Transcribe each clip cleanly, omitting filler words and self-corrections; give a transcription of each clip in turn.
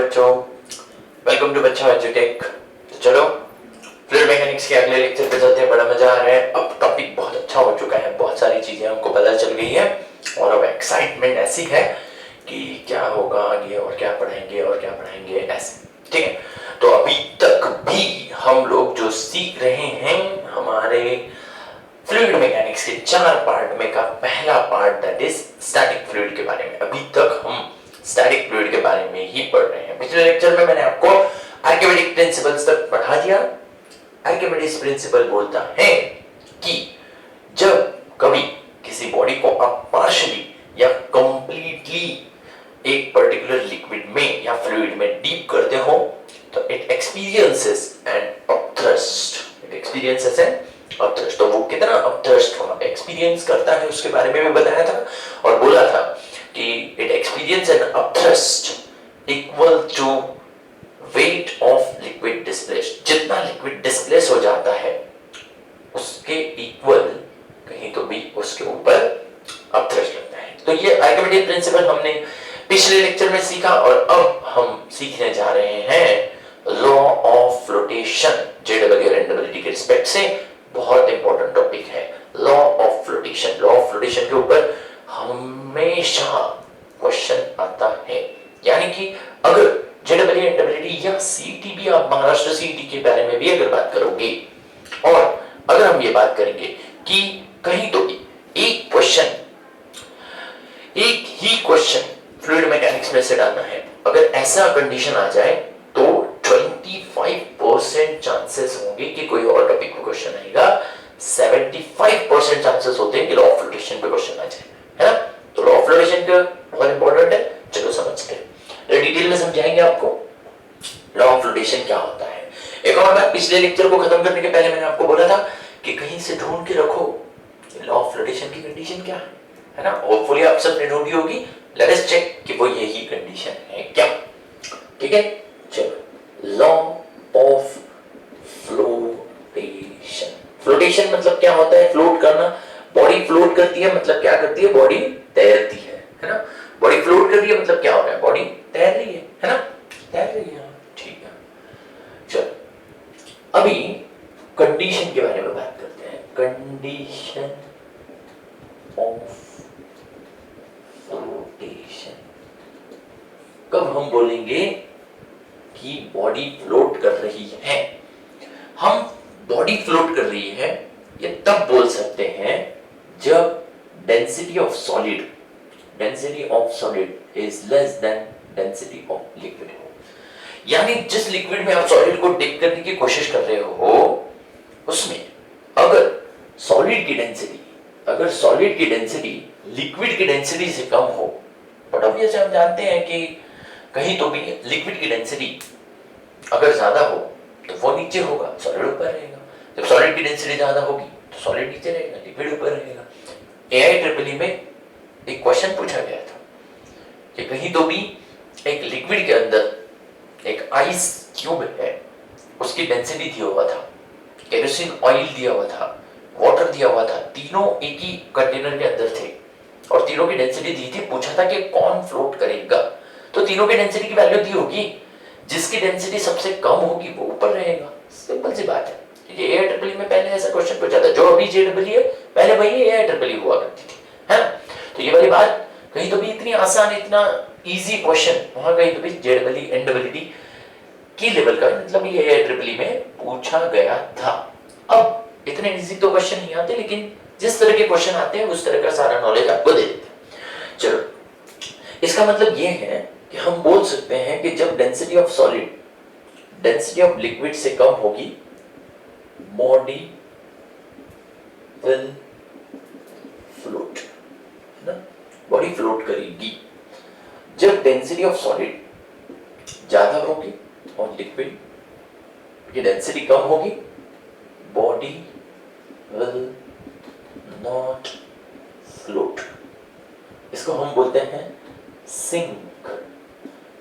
बच्चों, welcome to बच्चों एजुटेक। तो चलो फ्लूइड मैकेनिक्स के अगले लेक्चर पे चलते हैं। बड़ा मजा आ रहा है। अब टॉपिक बहुत अच्छा हो चुका है, बहुत सारी चीजें हमको पता चल गई है और अब एक्साइटमेंट ऐसी है कि क्या होगा आगे और क्या पढ़ाएंगे ऐसे। ठीक है, तो अभी तक भी हम लोग जो सीख रहे हैं हमारे फ्लूइड मैकेनिक्स के 4 पार्ट में का पहला part that is static fluid के बारे में। अभी तक हम स्टैटिक फ्लूइड के बारे में ही पढ़ रहे हैं। पिछले लेक्चर में मैंने आपको आर्किमिडीज प्रिंसिपल्स तक पढ़ा दिया। आर्किमिडीज प्रिंसिपल बोलता है कि जब कभी किसी बॉडी को आप पार्शियली या कंप्लीटली एक पर्टिकुलर लिक्विड में या फ्लूइड में डीप करते हो तो इट एक्सपीरियंसेस एन अपथ्रस्ट। तो वो कितना अपथ्रस्ट एक्सपीरियंस करता है उसके बारे में भी बताया था और बोला था कि it experience an upthrust equal to weight of liquid displaced. जितना लिक्विड डिस्प्लेस हो जाता है उसके इक्वल कहीं तो भी उसके ऊपर अपथ्रस्ट लगता है। तो ये आर्किमिडीज प्रिंसिपल हमने पिछले लेक्चर में सीखा और अब हम सीखने जा रहे हैं लॉ ऑफ फ्लोटेशन। जेडब्ल्यू और एनडब्ल्यूटी के रिस्पेक्ट से बहुत इंपॉर्टेंट टॉपिक है law of flotation. Law of flotation के ऊपर हमेशा क्वेश्चन आता है, यानी कि अगर जेडब्ल्यू एनडब्ल्यूटी या सीटी भी, आप महाराष्ट्र सीटी के बारे में भी अगर बात करोगे और अगर हम ये बात करेंगे कि कहीं तो एक ही क्वेश्चन फ्लूइड मैकेनिक्स में से डालना है, अगर ऐसा कंडीशन आ जाए तो 25% चांसेस होंगे कि कोई और टॉपिक पे क्वेश्चन आएगा, 75% चांसेस होते हैं कि लॉ ऑफ फ्लोटेशन पे क्वेश्चन आ जाए, है ना। तो लॉ ऑफ फ्लोटेशन का बहुत इंपॉर्टेंट है, चलो समझते हैं। डिटेल में समझाएंगे आपको लॉ ऑफ फ्लोटेशन क्या होता है। एक और बात, पिछले लेक्चर को खत्म करने के पहले मैंने आपको बोला था कि कहीं से ढूंढ के रखो लॉ ऑफ फ्लोटेशन की कंडीशन क्या है ना। होपफुली आप सबने ढूंढी होगी। लेट अस चेक कि वो यही कंडीशन है क्या। ठीक है, चलो लॉ ऑफ फ्लोटेशन। फ्लोटेशन मतलब क्या होता है? फ्लोट करना। बॉडी फ्लोट करती है मतलब क्या करती है? बॉडी तैरती है ना। बॉडी फ्लोट कर रही है मतलब क्या हो रहा है? बॉडी तैर रही है ना, तैर रही है। ठीक है, चलो अभी कंडीशन के बारे में बात करते हैं। Condition of flotation. कब हम बोलेंगे कि बॉडी फ्लोट कर रही है? हम बॉडी फ्लोट कर रही है ये तब बोल सकते हैं जब density of solid is less than density of liquid हो। यानी जिस लिक्विड में आप सॉलिड को डिप करने की कोशिश कर रहे हो उसमें अगर सॉलिड की डेंसिटी लिक्विड की डेंसिटी से कम हो, बट ऑब्वियसली हम जानते हैं कि कहीं तो भी लिक्विड की डेंसिटी अगर ज्यादा हो तो वो नीचे होगा, सॉलिड ऊपर रहेगा। जब सॉलिड की डेंसिटी ज्यादा होगी तो सॉलिड नीचे रहेगा, लिक्विड ऊपर रहेगा। AIEEE में एक क्वेश्चन पूछा गया था कि कहीं तो भी एक लिक्विड के अंदर एक आइस क्यूब है, उसकी डेंसिटी दिया हुआ था, केरोसिन ऑयल दिया हुआ था, वाटर दिया हुआ था, तीनों एक ही कंटेनर के अंदर थे और तीनों की डेंसिटी दी थी। पूछा था कि कौन फ्लोट करेगा, तो तीनों की डेंसिटी की वैल्यू दी होगी, जिसकी डेंसिटी सबसे कम होगी वो ऊपर रहेगा। सिंपल सी बात है। ये AIEEE में पहले ऐसा क्वेश्चन पूछा था, जो अभी JEE है पहले वही AIEEE हुआ करती थी, है ना। तो ये वाली बात कहीं तो भी इतनी आसान, इतना इजी क्वेश्चन वहां कहीं तो भी JEE NEET की लेवल का, मतलब ये AIEEE में पूछा गया था। अब इतने इजी तो क्वेश्चन नहीं आते, लेकिन जिस तरह के क्वेश्चन आते हैं उस तरह का सारा नॉलेज आपको दे देते हैं। चलो, इसका मतलब ये है कि हम बोल सकते हैं कि जब density of solid density of liquid से कम होगी, बॉडी विल फ्लोट, है ना, बॉडी फ्लोट करेगी। जब डेंसिटी ऑफ सॉलिड ज्यादा होगी और लिक्विड की डेंसिटी कम होगी, बॉडी विल नॉट फ्लोट। इसको हम बोलते हैं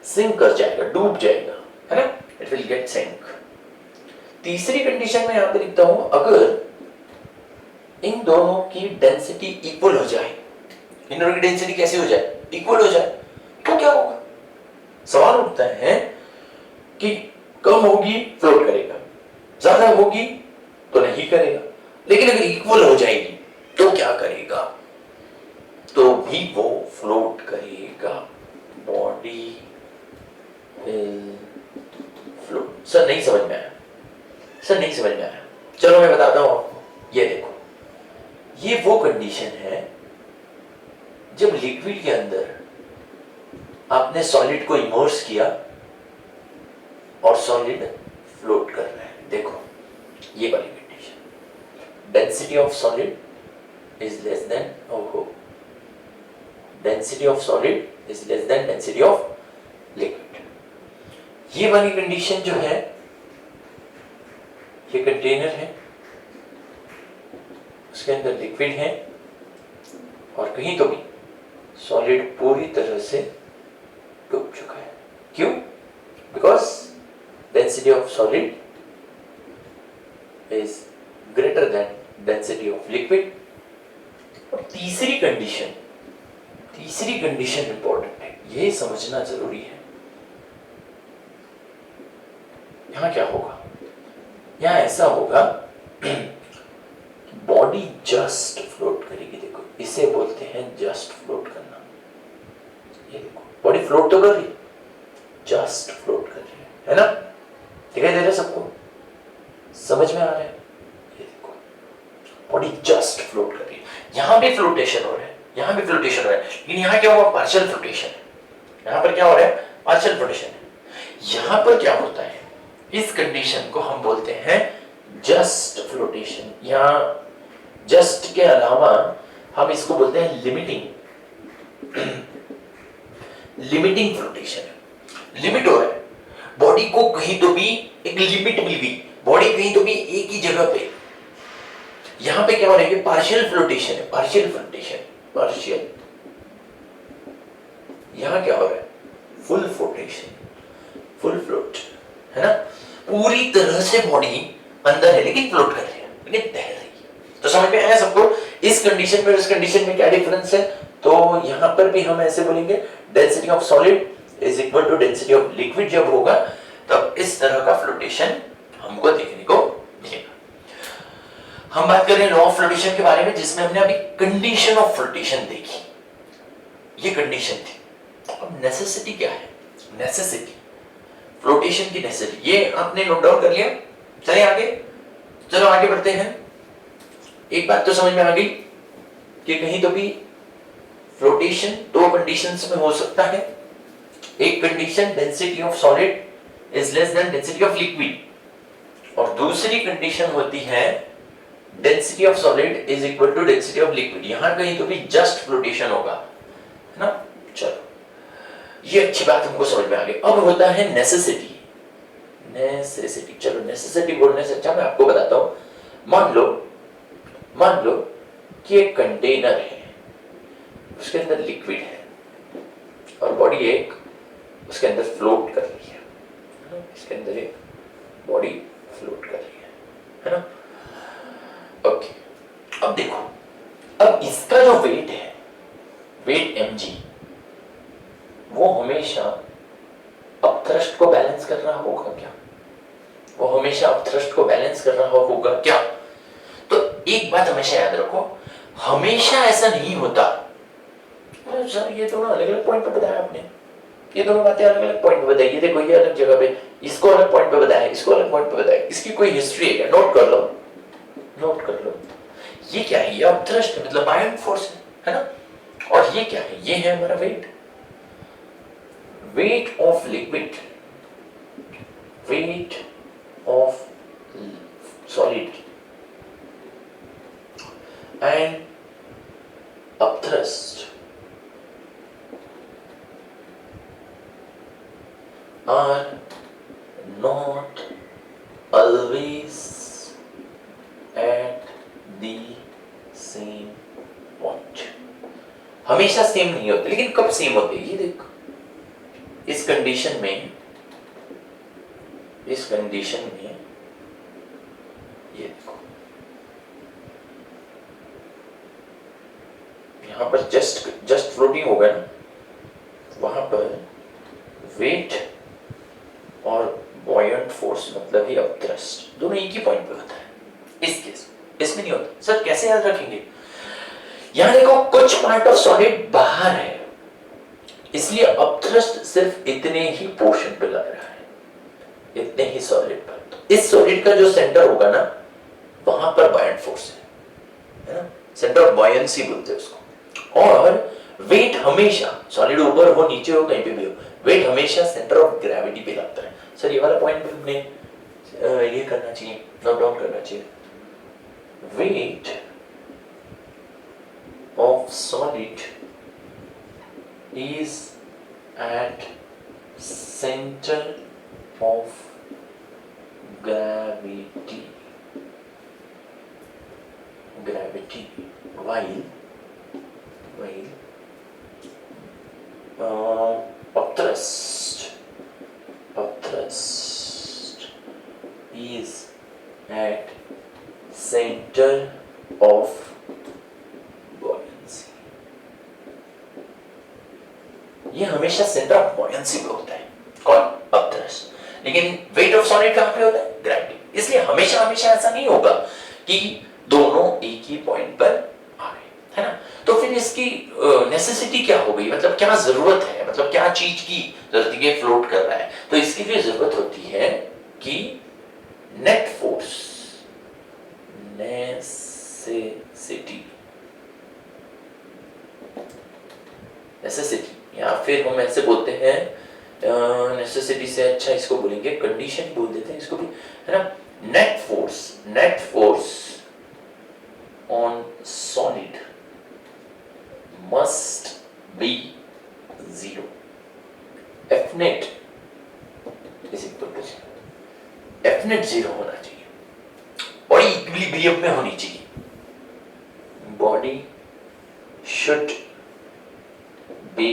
सिंक कर जाएगा, डूब जाएगा, है ना, इट विल गेट सिंक। तीसरी कंडीशन में यहां पे लिखता हूं, अगर इन दोनों की डेंसिटी इक्वल हो जाए, इन दोनों की डेंसिटी कैसी हो जाए? इक्वल हो जाए, तो क्या होगा? सवाल उठता है कि कम होगी फ्लोट करेगा, ज्यादा होगी तो नहीं करेगा, लेकिन अगर इक्वल हो जाएगी तो क्या करेगा, तो भी वो फ्लोट करेगा। Body float. सर नहीं समझ में आया, सर नहीं समझ में आया। चलो मैं बताता हूं आपको। ये देखो, ये वो कंडीशन है जब लिक्विड के अंदर आपने सॉलिड को इमर्स किया और सॉलिड फ्लोट कर रहा है। देखो ये वाली condition, density of solid is less than, ओहो, density of solid is less than density of liquid. ये वाली कंडीशन जो है, ये कंटेनर है, उसके अंदर लिक्विड है और कहीं तो भी सॉलिड पूरी तरह से डूब चुका है। क्यों? Because density of solid is greater than density of liquid. और तीसरी कंडीशन इंपॉर्टेंट है, ये समझना जरूरी है। यहां क्या होगा, यहां ऐसा होगा बॉडी जस्ट फ्लोट करेगी। देखो इसे बोलते हैं जस्ट फ्लोट करना। ये देखो बॉडी फ्लोट तो कर रही, जस्ट फ्लोट कर रही है ना? दिखाई दे रहा है सबको? समझ में आ रहा है? ये देखो बॉडी जस्ट फ्लोट कर रही है। यहां भी फ्लोटेशन हो रहा है, यहां भी फ्लोटेशन हो रहा है, लेकिन यहां क्या हुआ, पार्शियल फ्लोटेशन है। यहां पर क्या हो रहा है, पार्शियल फ्लोटेशन है। यहां पर क्या होता है, इस कंडीशन को हम बोलते हैं जस्ट फ्लोटेशन। यहां जस्ट के अलावा हम इसको बोलते हैं लिमिटिंग फ्लोटेशन। लिमिट हो रहा है, बॉडी को कहीं तो भी एक लिमिट मिल गई, बॉडी कहीं तो भी एक ही जगह पे। यहां पे क्या हो रहा है, पार्शियल फ्लोटेशन है, पार्शियल फ्लोटेशन, पार्शियल। यहां क्या हो रहा है, फुल फ्लोटेशन, फुल फ्लोट, है ना? पूरी तरह से बॉडी अंदर है लेकिन फ्लोट कर रही है, लेकिन तैर रही है। तो समझ में आया सबको? इस कंडीशन में उस कंडीशन में क्या डिफरेंस है? तो यहां पर भी हम ऐसे बोलेंगे density of solid is equal to density of liquid. जब होगा तब इस तरह का फ्लोटेशन हमको देखने को मिलेगा। हम बात कर रहे हैं लॉ ऑफ फ्लोटेशन के बारे में, जिसमें हमने अभी कंडीशन ऑफ फ्लोटेशन देखी, ये कंडीशन थी। अब नेसेसिटी क्या है, नेसेसिटी, फ्लोटेशन की नेसेसिटी, ये आपने नोट डाउन कर लिया? चलिए आगे, चलो आगे बढ़ते हैं। एक बात तो समझ में आ गई कि कहीं तो भी फ्लोटेशन दो कंडीशंस में हो सकता है। एक condition density of solid is less than density of liquid, और दूसरी कंडीशन होती है density of solid is equal to density of liquid. यहां कहीं तो भी जस्ट फ्लोटेशन होगा, है ना? चलो ये अच्छी बात हमको समझ में आ गई। अब होता है नेसेसिटी। नेसेसिटी, चलो नेसेसिटी बोलने से अच्छा मैं आपको बताता हूं। मान लो कि एक कंटेनर है, उसके अंदर लिक्विड है और बॉडी एक उसके अंदर फ्लोट कर रही है। इसके अंदर एक बॉडी फ्लोट कर रही है ना? ओके, अब देखो, अब इसका जो वेट है, वेट mg, वो हमेशा अपथ्रस्ट को बैलेंस कर रहा होगा क्या? वो हमेशा अपथ्रस्ट को बैलेंस कर रहा होगा क्या? तो एक बात हमेशा याद रखो, हमेशा ऐसा नहीं होता। सर ये दोनों अलग अलग पॉइंट पे बताया आपने, ये दोनों बातें अलग अलग पॉइंट पे बताई। ये देखो ये अलग जगह पे, इसको अलग पॉइंट पे बताया, इसको अलग पॉइंट पे बताया। इसकी कोई हिस्ट्री है क्या? नोट कर लो, नोट कर लो। ये क्या है? ये अपथ्रस्ट है, मतलब बायोन फोर्स है ना? और ये क्या है? ये है हमारा weight, weight of liquid, weight of solid and upthrust are not always at the same point. हमेशा सेम नहीं होते, लेकिन कब सेम होते? ये देखो, इस कंडीशन में ये देखो, यहां पर जस्ट फ्लोटिंग होगा ना, वहां पर वेट और फोर्स मतलब ही अपथ्रस्ट, दोनों एक ही पॉइंट पे होता है। इस केस इसमें नहीं होता। सर कैसे याद रखेंगे? यहां देखो कुछ पार्ट ऑफ सॉलिड बाहर है, इसलिए अपथ्रस्ट सिर्फ इतने ही पोर्शन पे लग रहा है, इतने ही सॉलिड पर। तो इस सॉलिड का जो सेंटर होगा ना, वहां पर बायंट फोर्स है ना, सेंटर ऑफ बॉयंसी बोलते हैं उसको। और वेट हमेशा, सॉलिड ऊपर हो नीचे हो कहीं पे भी हो, वेट हमेशा सेंटर ऑफ ग्रेविटी पे लगता है। सर ये वाला पॉइंट भी हमने ये करना चाहिए, नोट डाउन करना चाहिए। Wait of solid is at center of gravity while upthrust is at center of ये हमेशा सेंटर ऑफ बॉयंसी पे होता है, कौन? अपथ्रस्ट। लेकिन वेट ऑफ सॉलिड कहां पे होता है? ग्रेविटी। इसलिए हमेशा ऐसा नहीं होगा कि दोनों एक ही पॉइंट पर आ रहे, है ना। तो फिर इसकी नेसेसिटी क्या हो गई, मतलब क्या जरूरत है, मतलब क्या चीज की जरूरत है कि फ्लोट कर रहा है? तो इसकी भी जरूरत होती है कि नेट फोर्स, नेसेसिटी या फिर हम ऐसे बोलते हैं, नेसेसिटी से अच्छा इसको बोलेंगे कंडीशन बोल देते हैं इसको भी, है ना। Net force on solid must be zero. F net is equal to zero. F net zero होना चाहिए, बॉडी इक्विलिब्रियम में होनी चाहिए। Body should be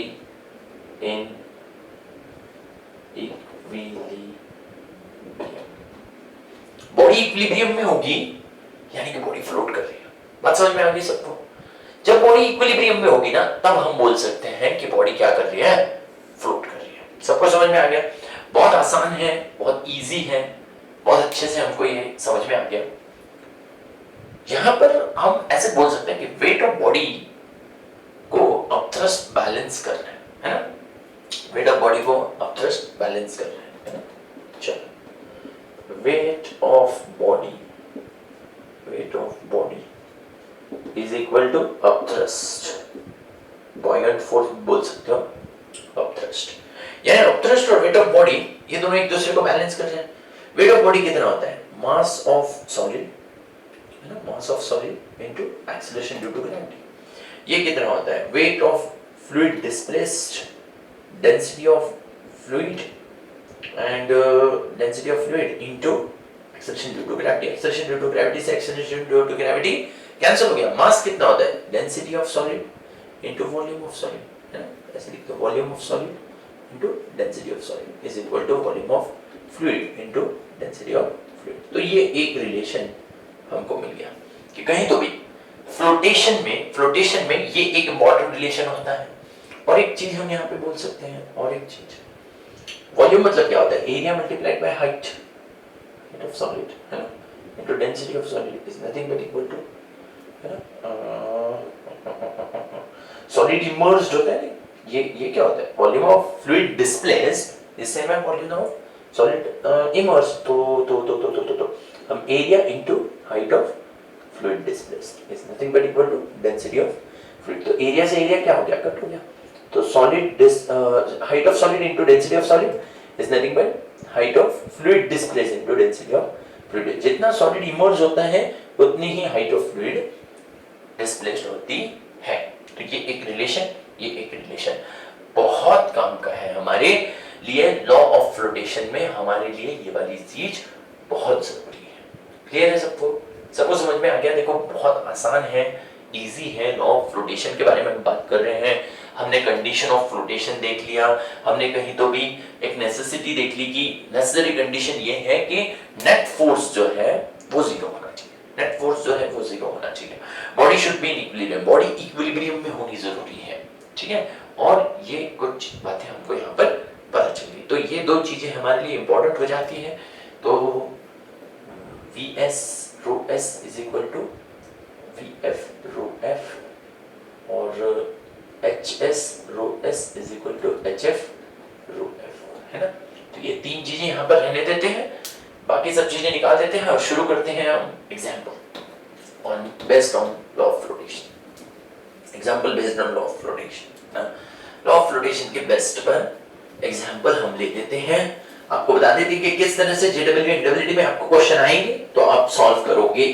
in equilibrium। Body equilibrium में होगी यानी कि बॉडी फ्लोट कर रही है। बात समझ में आ गई सबको? जब बॉडी इक्विलिब्रियम में होगी ना, तब हम बोल सकते हैं कि बॉडी क्या कर रही है? फ्लोट कर रही है। सबको समझ में आ गया? बहुत आसान है, बहुत इजी है, बहुत अच्छे से हमको ये समझ में आ गया। यहां पर हम ऐसे बोल सकते हैं कि वेट ऑफ बॉडी को अपथ्रस्ट बैलेंस कर रहे है ना, वेट ऑफ बॉडी को अपथ्रस्ट बैलेंस कर रहे हैं। चलो, weight of body is equal to upthrust, buoyant force बोल सकते हो अपथ्रस्ट। यानी अपथ्रस्ट और वेट ऑफ बॉडी ये दोनों एक दूसरे को बैलेंस कर रहे हैं। वेट ऑफ बॉडी कितना होता है? मास ऑफ सॉलिड, है ना, mass of solid into acceleration due to gravity. ये कितना होता है? Weight of fluid displaced, density of fluid and density of fluid into acceleration due to gravity। acceleration due to gravity से acceleration due to gravity cancel हो गया। मास कितना होता है? density of solid into volume of solid, है ना, ऐसे लिखते हैं, volume of solid into density of solid is equal to volume of fluid into density of fluid। तो ये एक रिलेशन हमको मिल गया कि कहीं तो भी फ्लोटेशन में ये एक इंपॉर्टेंट रिलेशन होता है। और एक चीज हम यहाँ पे बोल सकते हैं, और एक चीज, वॉल्यूम मतलब क्या होता है? Area multiplied by height of solid, है ना, into density of solid is nothing but equal to, है ना, सॉलिड इमर्ज्ड होता है। ये क्या होता है? Volume of fluid displaced is same as volume of solid emerged. तो हम area into height of fluid displaced is nothing but equal to density of fluid। तो एरिया से एरिया क्या हो गया? कट हो गया। तो solid height of solid into density of solid is nothing but height of fluid displaced into density of fluid. जितना solid emerge होता है उतनी ही हाइट ऑफ फ्लूइड डिस्प्लेस्ड होती है। तो ये एक रिलेशन बहुत काम का है हमारे लिए। लॉ ऑफ फ्लोटेशन में हमारे लिए ये वाली चीज बहुत जरूरी है। क्लियर है सबको समझ में आ गया? देखो बहुत आसान है, इजी है। लॉ ऑफ फ्लोटेशन के बारे में हम बात कर रहे हैं। हमने कंडीशन ऑफ फ्लोटेशन देख लिया, हमने कहीं तो भी एक नेसेसिटी देख ली कि नेसेसरी कंडीशन ये है कि नेट फोर्स जो है वो जीरो होना चाहिए। Body should be in equilibrium, body equilibrium में होनी जरूरी है, ठीक है। और ये कुछ बातें हमको यहाँ पर पता चली। तो ये दो चीजें हमारे लिए इंपॉर्टेंट हो जाती है तो V S rho S is equal to V F rho F और H S rho S is equal to H F rho F, है ना। तो ये तीन चीजें यहाँ पर रहने देते हैं, बाकी सब चीजें निकाल देते हैं और शुरू करते हैं हम example on based on law of flotation. Example based on law of flotation, law of flotation के बेस्ट पर एग्जाम्पल हम ले लेते हैं। आपको बता देते कि किस तरह से जेडब्ल्यू इंडब्ल्यूडी में आपको क्वेश्चन आएंगे तो आप सॉल्व करोगे।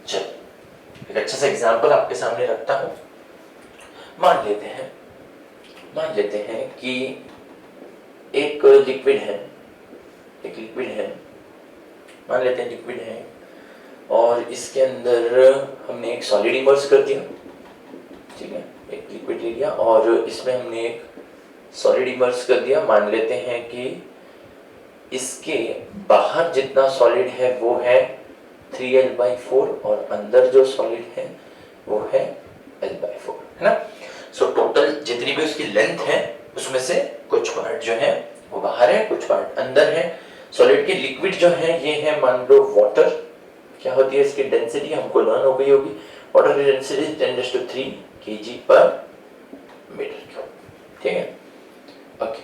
चलो एक अच्छा सा एग्जाम्पल आपके सामने रखता हूं। मान लेते हैं कि एक लिक्विड है, मान लेते हैं लिक्विड है और इसके अंदर हमने एक सॉलिड इमर्स कर दिया, ठीक है। एक लिक्विड ले लिया और इसमें हमने एक सॉलिड इमर्स कर दिया। मान लेते हैं कि इसके बाहर जितना सॉलिड है वो है 3l/4 और अंदर जो सॉलिड है वो है l/4, है ना। सो टोटल जितनी भी उसकी लेंथ है उसमें से कुछ पार्ट जो है वो बाहर है, कुछ पार्ट अंदर है। सॉलिड की लिक्विड जो है ये है मान लो वाटर। क्या होती है इसकी डेंसिटी हमको लर्न हो गई होगी। वाटर की डेंसिटी 10⁻³ kg/m³, ठीक है। ओके,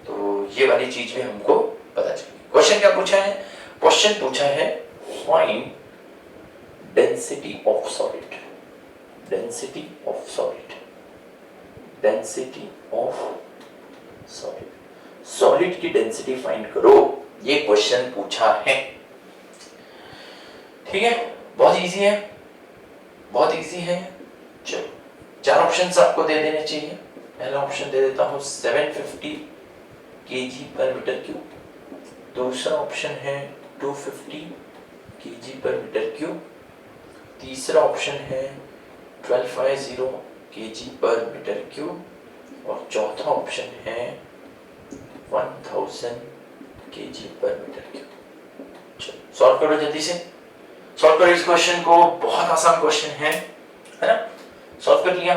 तो ये वाली चीज भी हमको पता चली। क्वेश्चन क्या पूछा है? क्वेश्चन पूछा है find density of solid, density of solid, density of solid, solid की डेंसिटी फाइंड करो, ये क्वेश्चन पूछा है, ठीक है। बहुत इजी है, बहुत इजी है। चलो चार ऑप्शंस आपको दे देने चाहिए। पहला ऑप्शन दे देता हूं 750 kg/m³। दूसरा ऑप्शन है 250 kg/m³। तीसरा ऑप्शन है 1250 kg/m³ और चौथा ऑप्शन है 1000 kg/m³। सॉल्व करो जल्दी से, सॉल्व करो इस क्वेश्चन को, बहुत आसान क्वेश्चन है ना। सॉल्व कर लिया।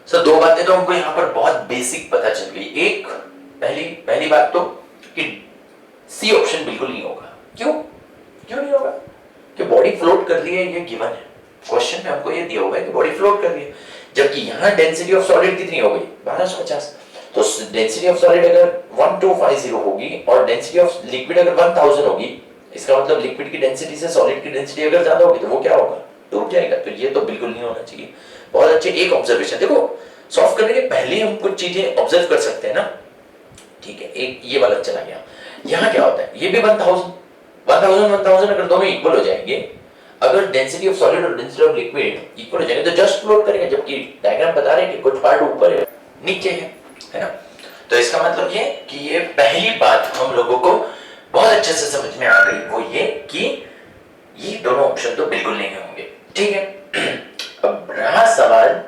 सर दो बातें तो हमको यहाँ पर बहुत बेसिक पता चल गई। एक पहली बात तो कि सी ऑप्शन बिल्कुल नहीं होगा। क्यों नहीं होगा? कि बॉडी फ्लोट कर रही है, ये गिवन है। क्वेश्चन में हमको ये दिया हुआ है कि बॉडी फ्लोट कर रही है, जबकि यहाँ डेंसिटी ऑफ सॉलिड कितनी हो गई? 1250। तो डेंसिटी ऑफ सॉलिड अगर 1250 होगी और डेंसिटी ऑफ लिक्विड अगर 1000 होगी, इसका मतलब लिक्विड की डेंसिटी से सॉलिड की डेंसिटी अगर ज्यादा होगी तो वो क्या होगा? टूट जाएगा। तो ये तो बिल्कुल नहीं होना चाहिए। बहुत अच्छे एक ऑब्जर्वेशन। देखो सॉल्व करने के पहले हम कुछ चीजें ऑब्जर्व कर सकते हैं ना, ठीक है। एक ये वाला चला गया। यहाँ क्या होता है? ये भी 1000 अगर दोनों इक्वल हो जाएंगे, अगर डेंसिटी ऑफ सॉलिड और डेंसिटी ऑफ लिक्विड इक्वल हो जाएंगे तो जस्ट फ्लोट करेगा, जबकि डायग्राम बता रहे हैं कि कुछ पार्ट ऊपर है नीचे है ना। तो इसका मतलब ये कि ये पहली बात हम लोगों को बहुत अच्छे से समझ में आ गई, वो ये कि ये दोनों ऑप्शन तो बिल्कुल नहीं होंगे, ठीक है। अब रहा सवाल,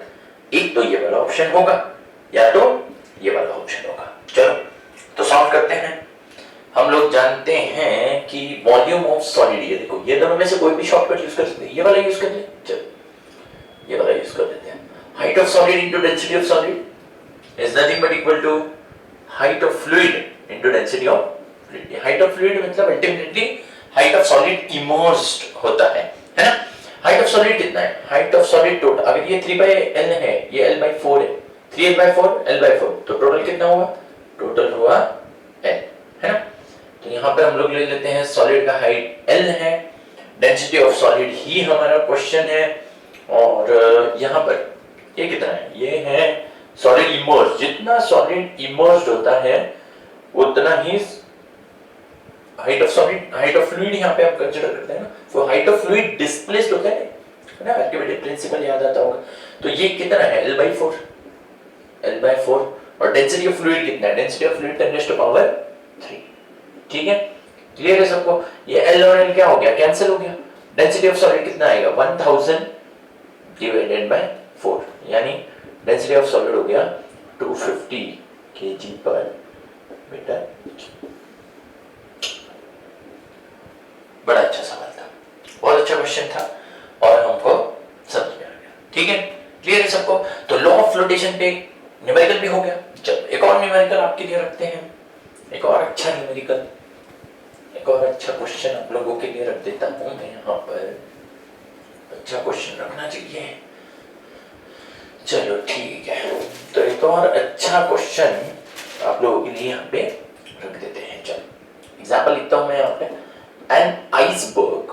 एक तो ये वाला ऑप्शन होगा या तो ये वाला ऑप्शन होगा। चलो तो सॉल्व करते हैं। हम लोग जानते हैं कि वॉल्यूम ऑफ सॉलिड, ये देखो ये दोनों में से कोई भी शॉर्टकट यूज कर सकते हैं। ये वाला यूज कर ले, चलो ये वाला यूज कर लेते हैं। Height of solid into density of solid is nothing but equal to height of fluid into density of fluid. Height of fluid मतलब ultimately height of solid immersed होता है ना। हाइट ऑफ सॉलिड कितना है? Height of solid total, अगर ये 3/l है, ये l/4 है, 3l/4 l/4, तो टोटल कितना हुआ? टोटल हुआ l, है ना। तो यहाँ पे हम लोग ले लेते हैं सॉलिड का हाइट l है, डेंसिटी ऑफ सॉलिड ही हमारा क्वेश्चन है, और यहाँ पर ये कितना है? ये है सॉलिड इमर्स्ड। जितना सॉलिड इमर्स्ड होता है उतना ही height of solid, height of fluid यहाँ पे हम कंसीडर करते हैं ना। तो हाइट ऑफ फ्लूइड डिस्प्लेस्ड होता है ना, आर्किमिडीज प्रिंसिपल याद आता होगा। तो ये कितना है? l/4 और डेंसिटी ऑफ फ्लूइड कितना है? डेंसिटी ऑफ फ्लूइड 10⁻3, ठीक है। क्लियर है सबको? ये l और l क्या हो गया? कैंसिल हो गया। डेंसिटी ऑफ सॉलिड कितना आएगा? 1000 डिवाइडेड बाय 4, यानी डेंसिटी ऑफ सॉलिड हो गया 250 kg/m³। बड़ा अच्छा सवाल था, बहुत अच्छा क्वेश्चन था और हमको समझ में आ गया, ठीक है। क्लियर है सबको? तो लॉ ऑफ फ्लोटेशन पे न्यूमेरिकल भी हो गया। चलो एक और न्यूमेरिकल आपके लिए रखते हैं, एक और अच्छा न्यूमेरिकल, एक और अच्छा क्वेश्चन आप लोगों के लिए रख देता हूं मैं यहाँ पर। अच्छा क्वेश्चन रखना चाहिए, चलो ठीक है। तो एक और अच्छा क्वेश्चन आप लोगों के लिए यहाँ पे रख देते हैं। चलो एग्जाम्पल लिखता हूं मैं यहाँ पे, an iceberg.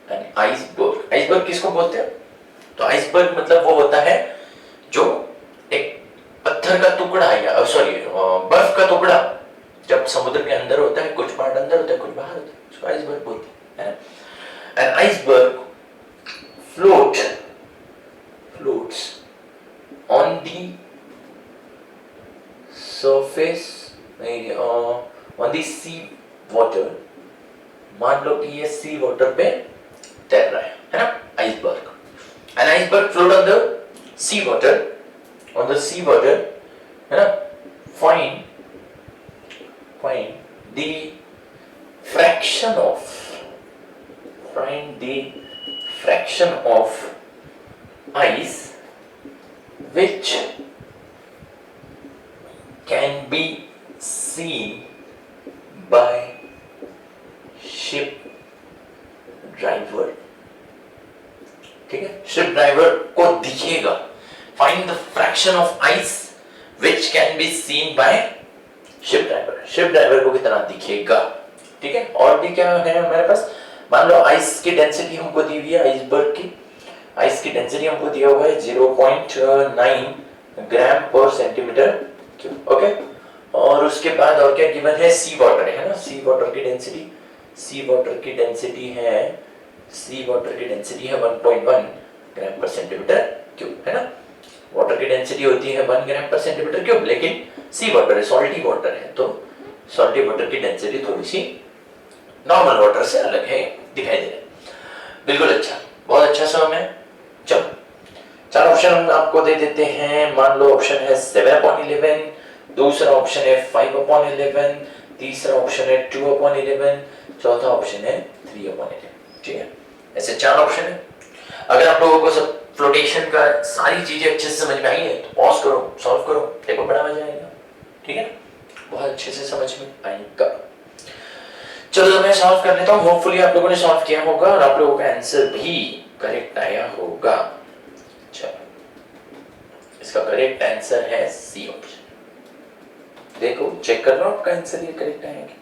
An iceberg, iceberg किसको बोलते हैं? तो आइसबर्ग मतलब वो होता है जो एक पत्थर का टुकड़ा है, या सॉरी बर्फ का टुकड़ा जब समुद्र के अंदर होता है, कुछ पार्ट अंदर होता है कुछ बाहर होता है, उसको आइसबर्ग बोलते हैं। An iceberg floats on the surface on the sea water। मान लो कि ये सी वाटर पे तैर रहा है ना, iceberg. An iceberg float on the sea water, है ना। Find the fraction of ice which can be seen by ship driver। ठीक है, शिप ड्राइवर को दिखेगा। Find the fraction of ice which can be seen by ship driver. Ship driver को कितना दिखेगा, ठीक है। और भी क्या है हमारे पास, मान लो आइस की डेंसिटी हमको दी हुई है, आइसबर्ग की आइस की डेंसिटी हमको दिया हुआ है 0.9 ग्राम पर सेंटीमीटर क्यूब, ओके। और उसके बाद और क्या गिवन है, सी वाटर है ना। सी वाटर की डेंसिटी है 1.1 ग्राम पर सेंटीमीटर क्यूब, है ना। वाटर की डेंसिटी होती है 1 ग्राम पर सेंटीमीटर क्यूब, लेकिन सी वाटर है, सॉल्टी वाटर है, तो सॉल्टी वाटर की डेंसिटी थोड़ी सी नॉर्मल वाटर से अलग है, दिखाई दे रहा है। बिल्कुल अच्छा, बहुत अच्छा सम है। चलो 4 ऑप्शन हम आपको दे देते हैं। मान लो ऑप्शन है 7/11, दूसरा ऑप्शन है 5/11, तीसरा ऑप्शन है 2/11, चौथा ऑप्शन है 3/11, ठीक है। ऐसे 4 ऑप्शन है। अगर आप लोगों को सब फ्लोटेशन का सारी चीजें अच्छे से समझ में आई है तो पॉज करो, सॉल्व करो, देखो बड़ा मजा आएगा, ठीक है। बहुत अच्छे से समझ में आएगा। चलो मैं सॉल्व कर लेता हूँ। होपफुली आप लोगों ने सॉल्व किया होगा और आप लोगों का आंसर भी करेक्ट आया होगा। चलो इसका करेक्ट आंसर है सी ऑप्शन। देखो चेक कर लो आपका आंसर ये करेक्ट आया क्या।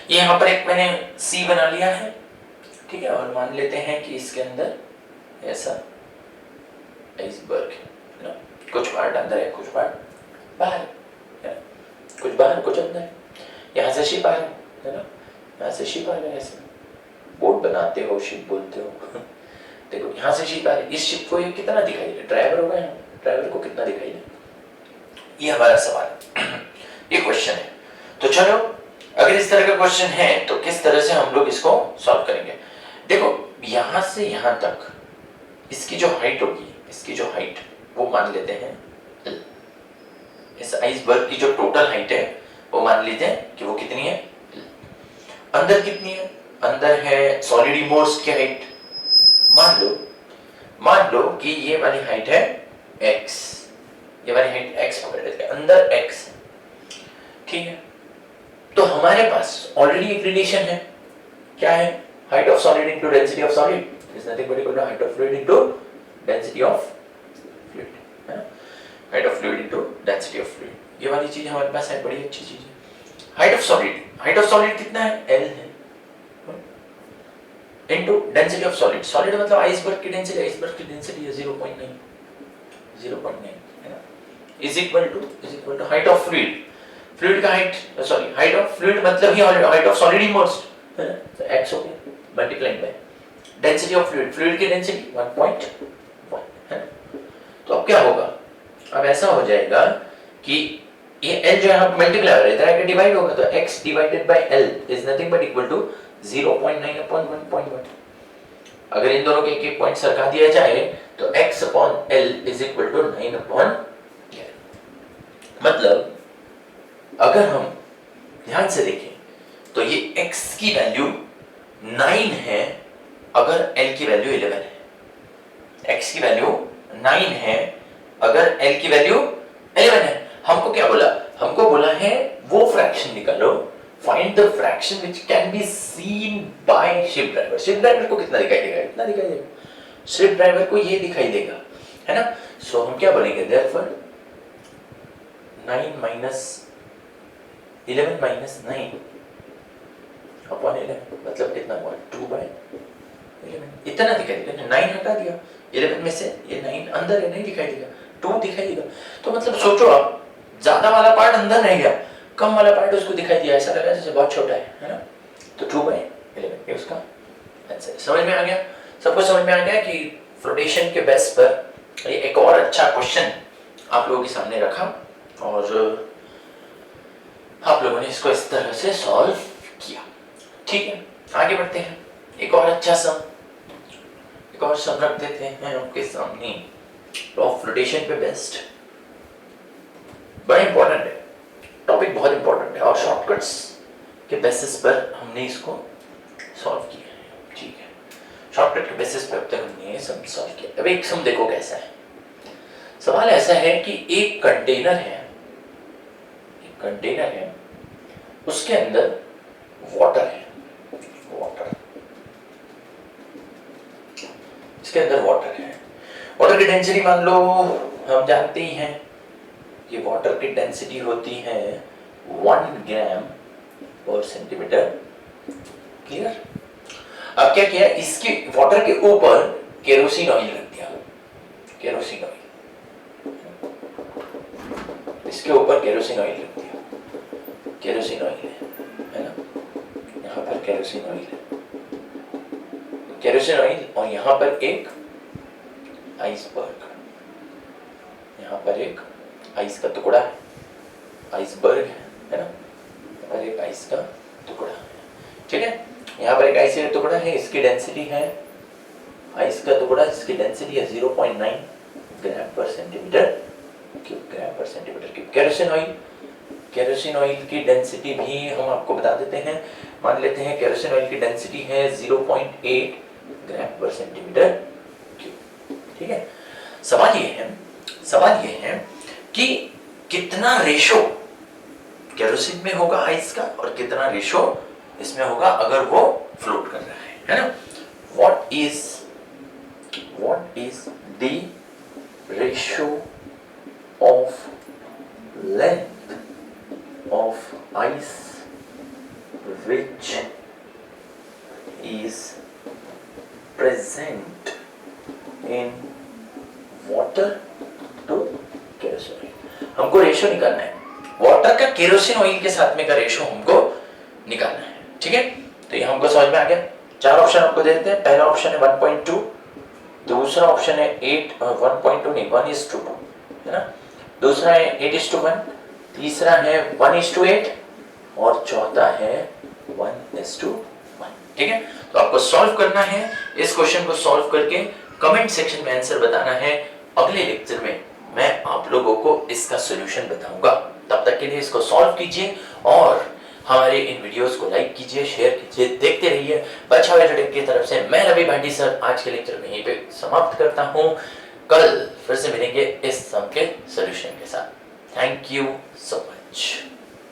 ये यहाँ पर एक मैंने सी बना लिया है, ठीक है। और मान लेते हैं कि इसके अंदर ऐसा आइसबर्ग है ना, कुछ पार्ट अंदर है कुछ पार्ट बाहर है, कुछ बाहर कुछ अंदर है। यहाँ से शिप आ रहा है ना, यहाँ से शिप आ रहा है, ऐसे बोट बनाते हो शिप बोलते हो देखो यहाँ से शिप आ रही है। इस शिप को ये कितना दिखाई दे, ड्राइवर होगा यहाँ, ड्राइवर को कितना दिखाई दे, ये हमारा सवाल है, ये क्वेश्चन है। तो चलो अगर इस तरह का क्वेश्चन है तो किस तरह से हम लोग इसको सॉल्व करेंगे। देखो यहां से यहां तक इसकी जो हाइट होगी, इसकी जो हाइट वो मान लेते हैं L। इस आइसबर्ग की जो टोटल हाइट है वो मान लेते हैं कि वो कितनी है L। अंदर कितनी है, अंदर है सॉलिड इमर्स्ड की हाइट। मान लो कि ये वाली हाइट है x, ये वाली हाइट x पकड़ लेते हैं, अंदर x, ठीक है। तो हमारे पास ऑलरेडी एक रिलेशन है, क्या है, height of solid into density of solid is nothing but equal to height of fluid into density of fluid, है ना। Height of fluid into density of fluid, ये वाली चीज हमारे पास है, बड़ी अच्छी चीज है। हाइट ऑफ सॉलिड कितना है, L है, into density of solid, solid मतलब आइसबर्ग की डेंसिटी, आइसबर्ग की डेंसिटी है 0.9 है ना, is equal to height of fluid, fluid का height, sorry height of fluid मतलब ही हाइट ऑफ सॉलिड इमर्स्ड, है ना, तो x हो गया multiplied by density of fluid, fluid की डेंसिटी 1.1 है ना। तो अब क्या होगा, अब ऐसा हो जाएगा कि ये L जो है यहाँ मल्टीप्लाई हो रहा है, डिवाइड होगा, तो x divided by L is nothing but equal to 0.9 upon 1.1। अगर इन दोनों के एक एक पॉइंट सरका दिया जाए तो x upon L is equal to 9 upon 11। मतलब अगर हम ध्यान से देखें तो ये x की वैल्यू 9 है, अगर L की वैल्यू 11 है। x की वैल्यू 9 है अगर L की वैल्यू 11 है। हमको क्या बोला, हमको बोला है वो फ्रैक्शन निकालो find the fraction which can be seen by ship driver. Ship driver को कितना दिखाई देगा? इतना दिखाई देगा। शिप ड्राइवर को ये दिखाई देगा, है ना। सो हम क्या बोलेंगे, देयरफॉर 9 माइनस 11 माइनस 9 अपॉन 11 मतलब कितना हुआ, 2/11। इतना दिखाई देगा। 9 हटा दिया 11 में से, ये 9 अंदर है, नहीं दिखाई देगा, 2 दिखाई देगा। तो मतलब सोचो आप, ज्यादा वाला पार्ट अंदर रह गया, कम वाला पार्ट उसको दिखाई दिया, ऐसा लगा जैसे बहुत छोटा है ना। तो 2/11 ये उसका आंसर। समझ में आ गया? सबको समझ में आ गया कि फ्लोटेशन के बेस पर ये एक और अच्छा क्वेश्चन आप लोगों के सामने रखा और आप लोगों ने इसको इस तरह से सॉल्व किया। ठीक है, आगे बढ़ते हैं। एक और अच्छा सम, एक और सम रख देते हैं आपके सामने। लॉ ऑफ फ्लोटेशन पे बेस्ड, बड़ा इंपॉर्टेंट है टॉपिक, बहुत इंपॉर्टेंट है और शॉर्टकट्स के बेसिस पर हमने इसको सॉल्व किया है। ठीक है, शॉर्टकट के बेसिस पर अब तक हमने ये सम सॉल्व किया। अब एक सम देखो कैसा है। सवाल ऐसा है कि एक कंटेनर है, एक कंटेनर है, उसके अंदर वाटर है, वाटर, इसके अंदर वाटर है। वाटर की डेंसिटी मान लो, हम जानते ही हैं कि वाटर की डेंसिटी होती है 1 ग्राम पर सेंटीमीटर। क्लियर? अब क्या किया, इसके वाटर के ऊपर केरोसिन ऑयल रख दिया, केरोसिन ऑयल, इसके ऊपर केरोसिन ऑयल रख दिया, केरोसिन ऑयल है ना, यहाँ पर केरोसिन ऑयल है, केरोसिन ऑयल, और यहाँ पर एक आइसबर्ग, यहाँ पर एक आइस का टुकड़ा है, आइसबर्ग है ना, यहाँ पर एक आइस का टुकड़ा है। ठीक है, यहाँ पर एक आइस का टुकड़ा है, इसकी डेंसिटी है, आइस का टुकड़ा, इसकी डेंसिटी है 0.9 ग्राम पर सेंटीमीटर क्यूब, ग्राम पर centimetre cube. Kerosene oil, kerosene oil की डेंसिटी भी हम आपको बता देते हैं, मान लेते हैं केरोसिन ऑयल की डेंसिटी है 0.8 ग्राम पर सेंटीमीटर क्यूब। ठीक है, सवाल ये है कि कितना रेशो केरोसिन में होगा आइस का और कितना रेशो इसमें होगा अगर वो फ्लोट कर रहा है ना। What is the ratio of length of ice which is present in water to kerosene oil। हमको रेशो निकालना है, वाटर का केरोसिन ऑयल के साथ में का रेशो हमको निकालना है। ठीक है, तो ये हमको समझ में आ गया। 4 ऑप्शन आपको दे देते हैं। पहला ऑप्शन है 1.2, दूसरा ऑप्शन है 8, 1.2 नहीं 1:2 है ना, दूसरा है 8:1, तीसरा है 1:8 और चौथा है 1:1। ठीक है, तो आपको सॉल्व करना है, इस क्वेश्चन को सॉल्व करके कमेंट सेक्शन में आंसर बताना है। अगले लेक्चर में मैं आप लोगों को इसका सॉल्यूशन बताऊंगा। तब तक के लिए इसको सॉल्व कीजिए और हमारे इन वीडियोस को लाइक कीजिए, शेयर कीजिए, देखते रहिए। बच्चा टेक की तरफ से मैं रवि भाटी सर आज के लेक्चर में यहीं पे समाप्त करता हूं। कल फिर से मिलेंगे इस सम के सॉल्यूशन के साथ। Thank you so much.